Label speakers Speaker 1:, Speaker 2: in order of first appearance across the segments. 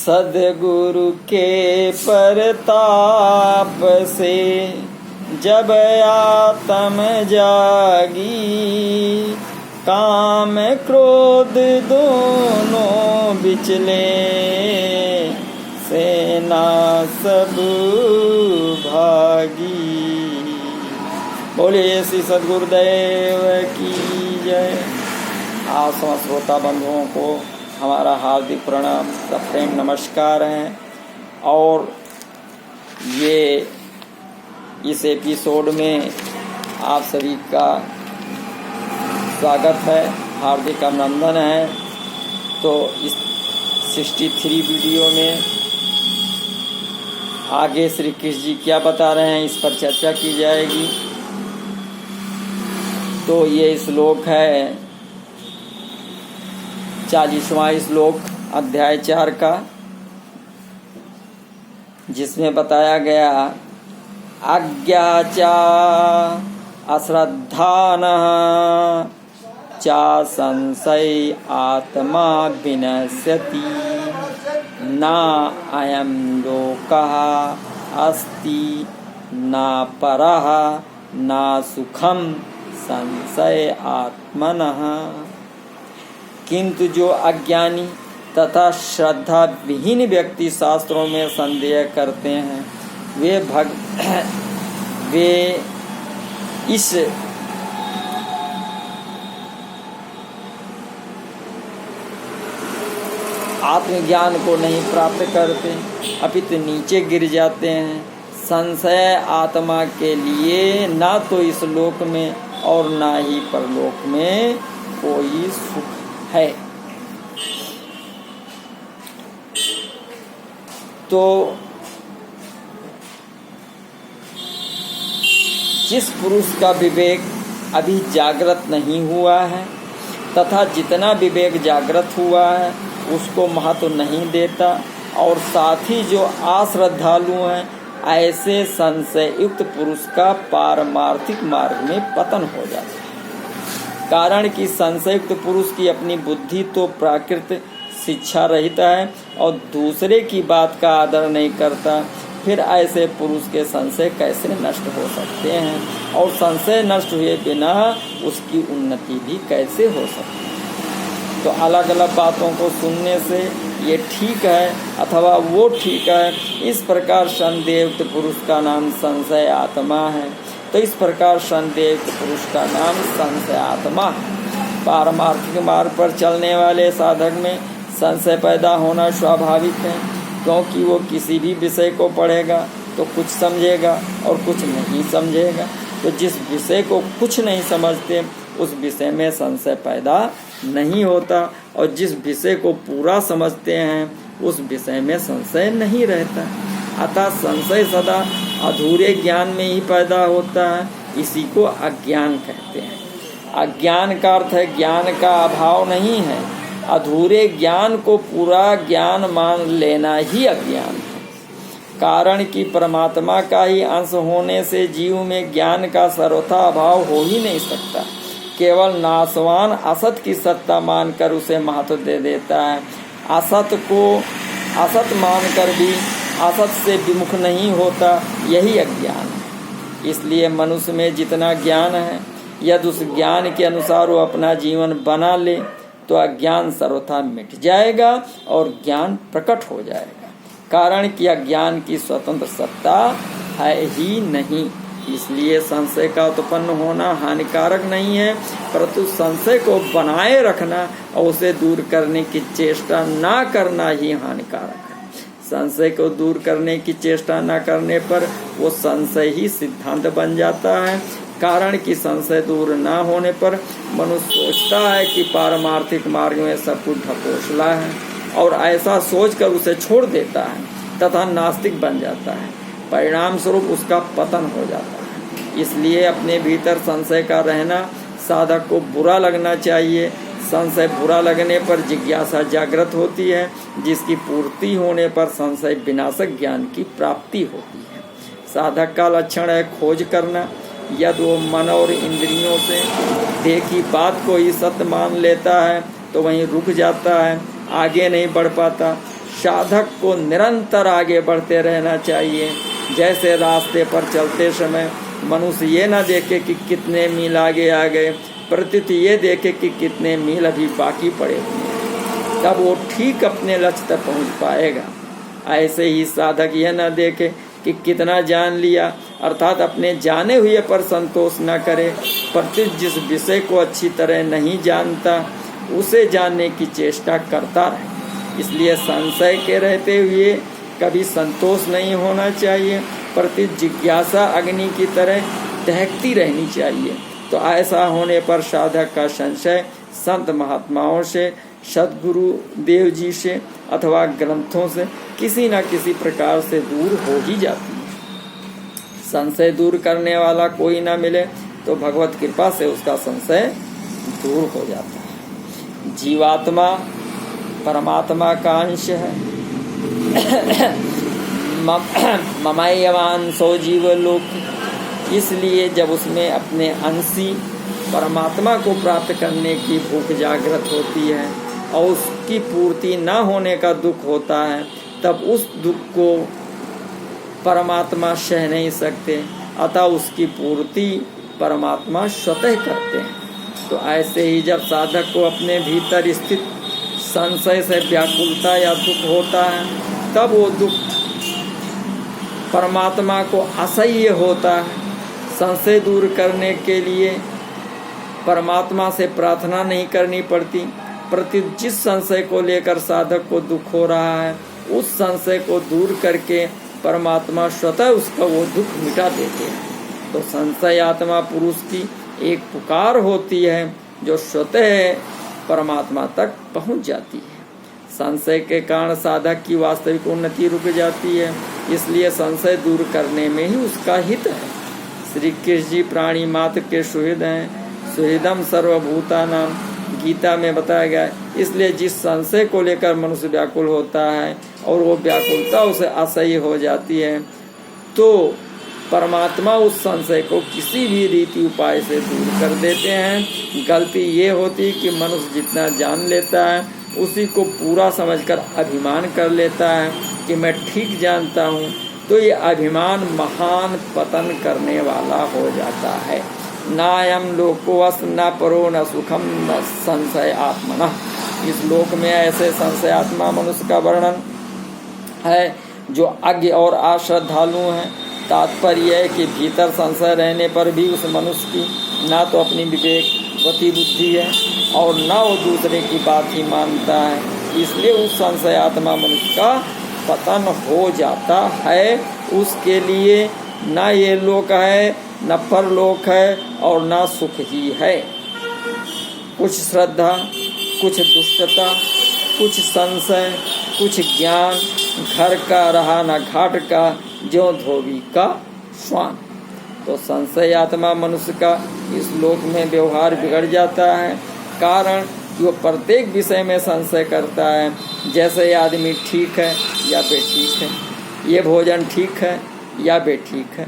Speaker 1: सद्गुरु के परताप से जब आत्म जागी, काम क्रोध दोनों बिचले, सेना सब भागी। बोलिए श्री सद्गुरुदेव की जय। आप समस्त श्रोता बंधुओं को हमारा हार्दिक प्रणाम, सप्रेम नमस्कार है। और ये इस एपिसोड में आप सभी का स्वागत है, हार्दिक अभिनंदन है। तो इस 63 वीडियो में आगे श्री कृष्ण जी क्या बता रहे हैं, इस पर चर्चा की जाएगी। तो ये श्लोक है 40वां श्लोक अध्याय 4 का, जिसमें बताया गया आज्ञा चा अश्रद्धानः चा संशय आत्मा विनश्यति, ना अयं लोकः अस्ति ना परः ना सुखम संशय आत्मनः। किंतु जो अज्ञानी तथा श्रद्धा विहीन व्यक्ति शास्त्रों में संदेह करते हैं, वे इस आत्मज्ञान को नहीं प्राप्त करते, अपितु नीचे गिर जाते हैं। संशय आत्मा के लिए ना तो इस लोक में और ना ही परलोक में कोई सुख है। तो जिस पुरुष का विवेक अभी जागृत नहीं हुआ है तथा जितना विवेक जागृत हुआ है उसको महत्व नहीं देता, और साथ ही जो अश्रद्धालु हैं, ऐसे संशय युक्त पुरुष का पारमार्थिक मार्ग में पतन हो जाता है। कारण कि संशयुक्त पुरुष की अपनी बुद्धि तो प्राकृत शिक्षा रहित है और दूसरे की बात का आदर नहीं करता, फिर ऐसे पुरुष के संशय कैसे नष्ट हो सकते हैं, और संशय नष्ट हुए बिना उसकी उन्नति भी कैसे हो सकती है। तो अलग अलग बातों को सुनने से ये ठीक है अथवा वो ठीक है, इस प्रकार संदेहयुक्त पुरुष का नाम संशय आत्मा है। तो इस प्रकार संदेहयुक्त पुरुष का नाम संशय आत्मा है। पारमार्थिक मार्ग पर चलने वाले साधक में संशय पैदा होना स्वाभाविक है, क्योंकि वो किसी भी विषय को पढ़ेगा तो कुछ समझेगा और कुछ नहीं समझेगा। तो जिस विषय को कुछ नहीं समझते उस विषय में संशय पैदा नहीं होता, और जिस विषय को पूरा समझते हैं उस विषय में संशय नहीं रहता। अतः संशय सदा अधूरे ज्ञान में ही पैदा होता है, इसी को अज्ञान कहते हैं। अज्ञान का अर्थ है ज्ञान का अभाव नहीं है, अधूरे ज्ञान को पूरा ज्ञान मान लेना ही अज्ञान है। कारण कि परमात्मा का ही अंश होने से जीव में ज्ञान का सर्वथा अभाव हो ही नहीं सकता। केवल नाशवान असत की सत्ता मानकर उसे महत्व दे देता है। असत को असत मानकर भी असत से विमुख नहीं होता, यही अज्ञान है। इसलिए मनुष्य में जितना ज्ञान है, यदि उस ज्ञान के अनुसार वो अपना जीवन बना ले तो अज्ञान सर्वथा मिट जाएगा और ज्ञान प्रकट हो जाएगा। कारण कि अज्ञान की स्वतंत्र सत्ता है ही नहीं, इसलिए संशय का उत्पन्न होना हानिकारक नहीं है, परंतु संशय को बनाए रखना और उसे दूर करने की चेष्टा ना करना ही हानिकारक है। संशय को दूर करने की चेष्टा न करने पर वो संशय ही सिद्धांत बन जाता है। कारण कि संशय दूर ना होने पर मनुष्य सोचता है कि पारमार्थिक मार्ग में सब कुछ ढकोसला है, और ऐसा सोचकर उसे छोड़ देता है तथा नास्तिक बन जाता है। परिणाम स्वरूप उसका पतन हो जाता है। इसलिए अपने भीतर संशय का रहना साधक को बुरा लगना चाहिए। संशय बुरा लगने पर जिज्ञासा जागृत होती है, जिसकी पूर्ति होने पर संशय विनाशक ज्ञान की प्राप्ति होती है। साधक का लक्षण है खोज करना। यदि वो मन और इंद्रियों से देखी बात को ही सत्य मान लेता है तो वहीं रुक जाता है, आगे नहीं बढ़ पाता। साधक को निरंतर आगे बढ़ते रहना चाहिए। जैसे रास्ते पर चलते समय मनुष्य ये न देखे कि कितने मील आगे आ गए, प्रत्युत ये देखे कि कितने मील अभी बाकी पड़े हुए हैं, तब वो ठीक अपने लक्ष्य तक पहुंच पाएगा। ऐसे ही साधक यह न देखे कि कितना जान लिया, अर्थात अपने जाने हुए पर संतोष न करे, प्रत्युत जिस विषय को अच्छी तरह नहीं जानता उसे जानने की चेष्टा करता रहे। इसलिए संशय के रहते हुए कभी संतोष नहीं होना चाहिए, प्रत्युत जिज्ञासा अग्नि की तरह दहकती रहनी चाहिए। तो ऐसा होने पर साधक का संशय संत महात्माओं से, सद्गुरु देव जी से अथवा ग्रंथों से किसी न किसी प्रकार से दूर हो ही जाती है। संशय दूर करने वाला कोई न मिले तो भगवत कृपा से उसका संशय दूर हो जाता है। जीवात्मा परमात्मा का अंश है। ममैवांशो जीवलोक, इसलिए जब उसमें अपने अंशी परमात्मा को प्राप्त करने की भूख जागृत होती है और उसकी पूर्ति न होने का दुख होता है, तब उस दुख को परमात्मा सह नहीं सकते, अतः उसकी पूर्ति परमात्मा स्वतः करते हैं। तो ऐसे ही जब साधक को अपने भीतर स्थित संशय से व्याकुलता या दुख होता है, तब वो दुख परमात्मा को असह्य होता है। संशय दूर करने के लिए परमात्मा से प्रार्थना नहीं करनी पड़ती, प्रत्युत जिस संशय को लेकर साधक को दुख हो रहा है उस संशय को दूर करके परमात्मा स्वतः उसका वो दुख मिटा देते हैं। तो संशय आत्मा पुरुष की एक पुकार होती है जो स्वतः परमात्मा तक पहुंच जाती है। संशय के कारण साधक की वास्तविक उन्नति रुक जाती है, इसलिए संशय दूर करने में ही उसका हित है। श्री कृष्ण जी प्राणी मात्र के सुहृद हैं, सुहृदम सर्वभूतानां, गीता में बताया गया। इसलिए जिस संशय को लेकर मनुष्य व्याकुल होता है और वो व्याकुलता उसे असह्य हो जाती है, तो परमात्मा उस संशय को किसी भी रीति उपाय से दूर कर देते हैं। गलती ये होती कि मनुष्य जितना जान लेता है उसी को पूरा समझकर अभिमान कर लेता है कि मैं ठीक जानता हूँ, तो ये अभिमान महान पतन करने वाला हो जाता है। नायम लोकोवस न परो न सुखम न संशय आत्मना। इस लोक में ऐसे संशय आत्मा मनुष्य का वर्णन है जो अज्ञ और अश्रद्धालु हैं। तात्पर्य है कि भीतर संशय रहने पर भी उस मनुष्य की ना तो अपनी विवेकवती बुद्धि है और ना वो दूसरे की बात ही मानता है, इसलिए उस संशय आत्मा मनुष्य का पतन हो जाता है। उसके लिए ना ये लोक है, न परलोक है और ना सुख ही है। कुछ श्रद्धा, कुछ दुष्टता, कुछ संशय, कुछ ज्ञान, घर का रहा न घाट का, ज्यों धोबी का श्वान। तो संशय आत्मा मनुष्य का इस लोक में व्यवहार बिगड़ जाता है, कारण कि वो प्रत्येक विषय में संशय करता है। जैसे ये आदमी ठीक है या बेठीक है, ये भोजन ठीक है या बेठीक है,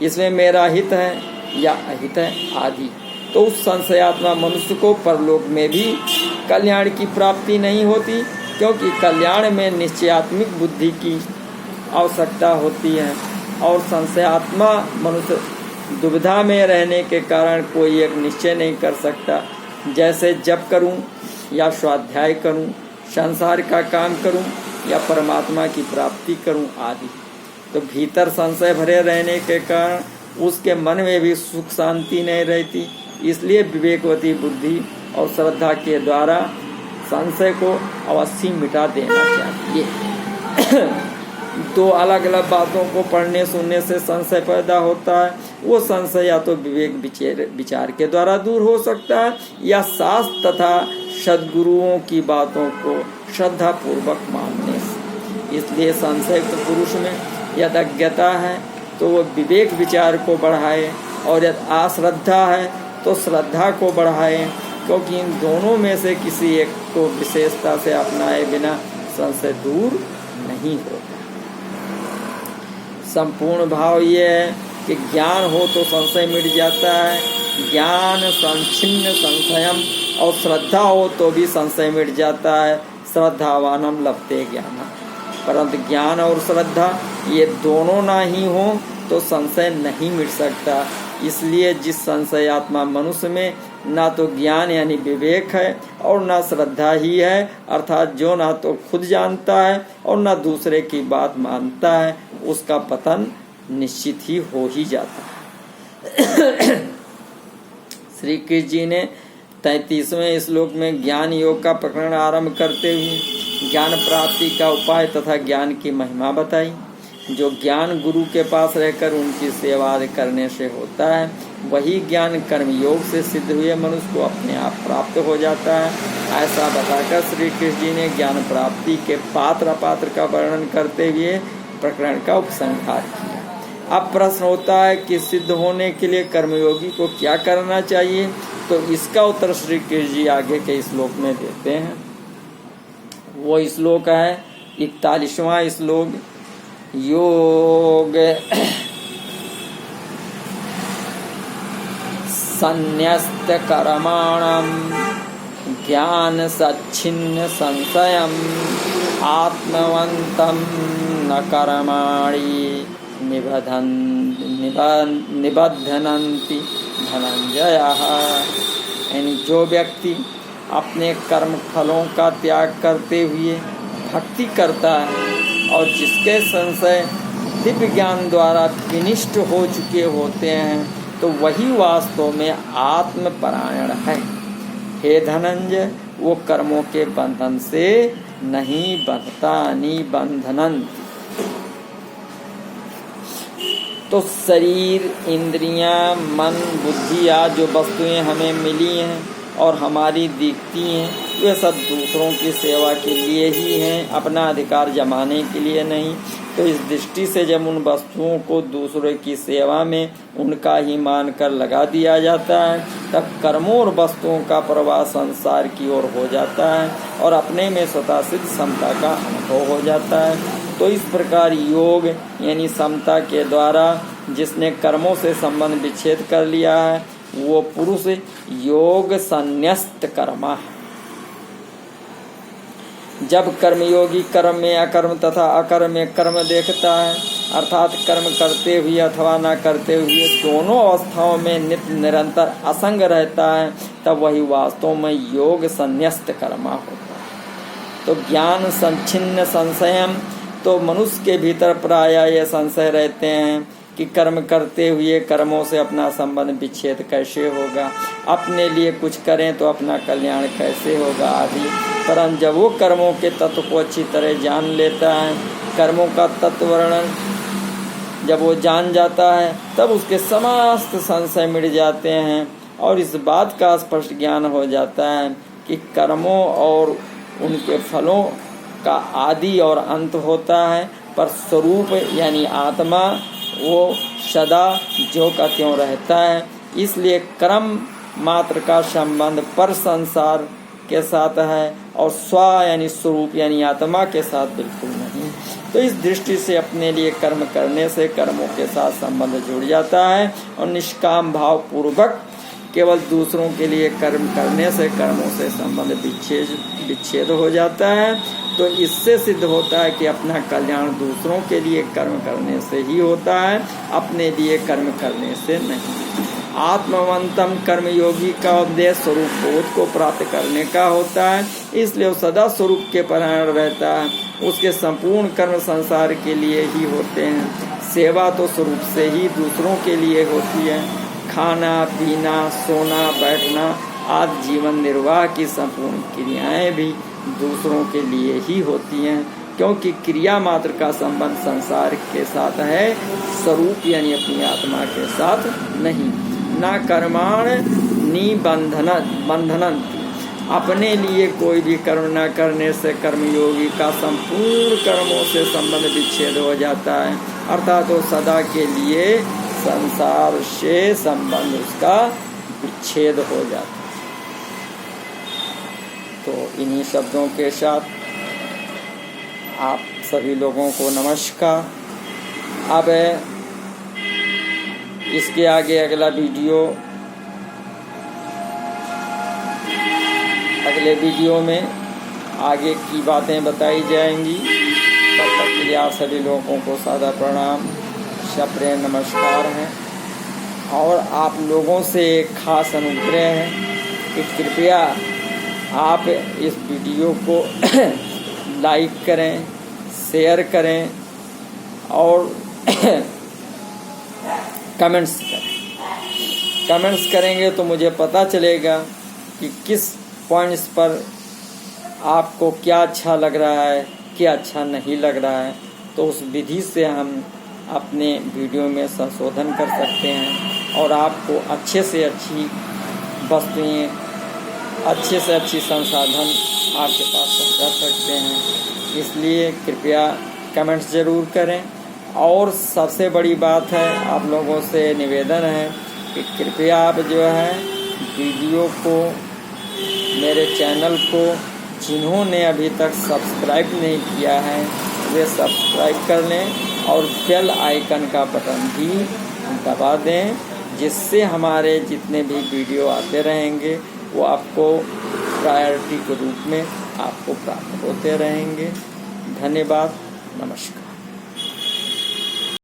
Speaker 1: इसमें मेरा हित है या अहित है आदि। तो उस संशयात्मा मनुष्य को परलोक में भी कल्याण की प्राप्ति नहीं होती, क्योंकि कल्याण में निश्चयात्मिक बुद्धि की आवश्यकता होती है और संशयात्मा मनुष्य दुविधा में रहने के कारण कोई एक निश्चय नहीं कर सकता। जैसे जप करूं या स्वाध्याय करूं, संसार का काम करूं या परमात्मा की प्राप्ति करूं आदि। तो भीतर संशय भरे रहने के कारण उसके मन में भी सुख शांति नहीं रहती। इसलिए विवेकवती बुद्धि और श्रद्धा के द्वारा संशय को अवश्य मिटा देना चाहिए। दो अलग अलग बातों को पढ़ने सुनने से संशय पैदा होता है। वो संशय या तो विवेक विचार के द्वारा दूर हो सकता है या शास्त्र तथा सद्गुरुओं की बातों को श्रद्धा पूर्वक मानने से। इसलिए संशय तो पुरुष में यदि अज्ञता है तो वो विवेक विचार को बढ़ाए और यदि अश्रद्धा है तो श्रद्धा को बढ़ाए, क्योंकि इन दोनों में से किसी एक को विशेषता से अपनाए बिना संशय दूर नहीं होता। संपूर्ण भाव ये है कि ज्ञान हो तो संशय मिट जाता है, ज्ञान संच्छिन्न संशयम, और श्रद्धा हो तो भी संशय मिट जाता है। श्रद्धावानम लभते ज्ञान। परंतु ज्ञान और श्रद्धा ये दोनों ना ही हो तो संशय नहीं मिट सकता। इसलिए जिस संशयात्मा मनुष्य में ना तो ज्ञान यानी विवेक है और ना श्रद्धा ही है, अर्थात जो ना तो खुद जानता है और ना दूसरे की बात मानता है, उसका पतन निश्चित ही हो ही जाता है। श्री कृष्ण जी ने 33वें श्लोक में ज्ञान योग का प्रकरण आरंभ करते हुए ज्ञान प्राप्ति का उपाय तथा ज्ञान की महिमा बताई। जो ज्ञान गुरु के पास रहकर उनकी सेवा करने से होता है, वही ज्ञान कर्म योग से सिद्ध हुए मनुष्य को अपने आप प्राप्त हो जाता है। ऐसा बताकर श्री कृष्ण जी ने ज्ञान प्राप्ति के पात्र अपात्र का वर्णन करते हुए प्रकरण का उपसंहार किया। अब प्रश्न होता है कि सिद्ध होने के लिए कर्मयोगी को क्या करना चाहिए, तो इसका उत्तर श्री कृष्ण जी आगे के श्लोक में देते हैं। वो श्लोक है 41वां श्लोक। योग संन्यस्त कर्माणं ज्ञान सच्छिन्न संशयम् आत्मवन्तं न कर्माणि निबध्नन्ति धनंजयः। यानी जो व्यक्ति अपने कर्म फलों का त्याग करते हुए भक्ति करता है और जिसके संशय दिव्य ज्ञान द्वारा विनिष्ट हो चुके होते हैं, तो वही वास्तव में आत्मपरायण है। हे धनंजय, वो कर्मों के बंधन से नहीं बंधता, निबंधनन्ति। तो शरीर, इंद्रियां, मन, बुद्धि आज जो वस्तुएं हमें मिली हैं और हमारी दिखती हैं, वे सब दूसरों की सेवा के लिए ही हैं, अपना अधिकार जमाने के लिए नहीं। तो इस दृष्टि से जब उन वस्तुओं को दूसरों की सेवा में उनका ही मानकर लगा दिया जाता है, तब कर्मों और वस्तुओं का प्रवाह संसार की ओर हो जाता है और अपने में स्वतः सिद्ध समता का अनुभव हो जाता है। तो इस प्रकार योग यानी समता के द्वारा जिसने कर्मों से संबंध विच्छेद कर लिया है, वो पुरुष योग संन्यस्त कर्मा है। जब कर्मयोगी कर्म में अकर्म तथा अकर्म में कर्म देखता है, अर्थात कर्म करते हुए अथवा न करते हुए दोनों अवस्थाओं में नित्य निरंतर असंग रहता है, तब वही वास्तव में योग संन्यस्त कर्मा होता है। तो ज्ञान संच्छिन्न संशयम, तो मनुष्य के भीतर प्राय ये संशय रहते हैं कि कर्म करते हुए कर्मों से अपना संबंध विच्छेद कैसे होगा, अपने लिए कुछ करें तो अपना कल्याण कैसे होगा आदि। परंतु जब वो कर्मों के तत्व को अच्छी तरह जान लेता है, कर्मों का तत्व वर्णन जब वो जान जाता है, तब उसके समस्त संशय मिट जाते हैं और इस बात का स्पष्ट ज्ञान हो जाता है कि कर्मों और उनके फलों का आदि और अंत होता है, पर स्वरूप यानी आत्मा वो सदा जो का त्यों रहता है। इसलिए कर्म मात्र का संबंध पर संसार के साथ है और स्व यानी स्वरूप यानी आत्मा के साथ बिल्कुल नहीं। तो इस दृष्टि से अपने लिए कर्म करने से कर्मों के साथ संबंध जुड़ जाता है और निष्काम भाव पूर्वक केवल दूसरों के लिए कर्म करने से कर्मों से संबंध विच्छेद हो जाता है। तो इससे सिद्ध होता है कि अपना कल्याण दूसरों के लिए कर्म करने से ही होता है, अपने लिए कर्म करने से नहीं। आत्मवंतम कर्मयोगी का उपदेश स्वरूप बोध को प्राप्त करने का होता है, इसलिए वो सदा स्वरूप के परायण रहता है। उसके संपूर्ण कर्म संसार के लिए ही होते हैं। सेवा तो स्वरूप से ही दूसरों के लिए होती है। खाना पीना सोना बैठना आदि जीवन निर्वाह की संपूर्ण क्रियाएं भी दूसरों के लिए ही होती हैं, क्योंकि क्रिया मात्र का संबंध संसार के साथ है, स्वरूप यानी अपनी आत्मा के साथ नहीं। न कर्माण निबंधन, अपने लिए कोई भी कर्म न करने से कर्मयोगी का संपूर्ण कर्मों से संबंध विच्छेद हो जाता है, अर्थात वो सदा के लिए संसार से संबंध उसका विच्छेद हो जाता है। तो इन्हीं शब्दों के साथ आप सभी लोगों को नमस्कार। अब इसके आगे अगले वीडियो में आगे की बातें बताई जाएंगी। तब तक के लिए आप सभी लोगों को सादा प्रणाम, सप्रेम नमस्कार हैं। और आप लोगों से एक खास अनुग्रह है कि कृपया आप इस वीडियो को लाइक करें, शेयर करें और कमेंट्स करें। कमेंट्स करेंगे तो मुझे पता चलेगा कि किस पॉइंट्स पर आपको क्या अच्छा लग रहा है, क्या अच्छा नहीं लग रहा है, तो उस विधि से हम अपने वीडियो में संशोधन कर सकते हैं और आपको अच्छे से अच्छी वस्तुएं, अच्छे से अच्छी संसाधन आपके पास पहुंचा सकते हैं। इसलिए कृपया कमेंट्स ज़रूर करें। और सबसे बड़ी बात है, आप लोगों से निवेदन है कि कृपया आप जो है वीडियो को, मेरे चैनल को जिन्होंने अभी तक सब्सक्राइब नहीं किया है वे सब्सक्राइब कर लें और बेल आइकन का बटन भी दबा दें, जिससे हमारे जितने भी वीडियो आते रहेंगे वो आपको प्रायोरिटी के रूप में आपको प्राप्त होते रहेंगे। धन्यवाद, नमस्कार।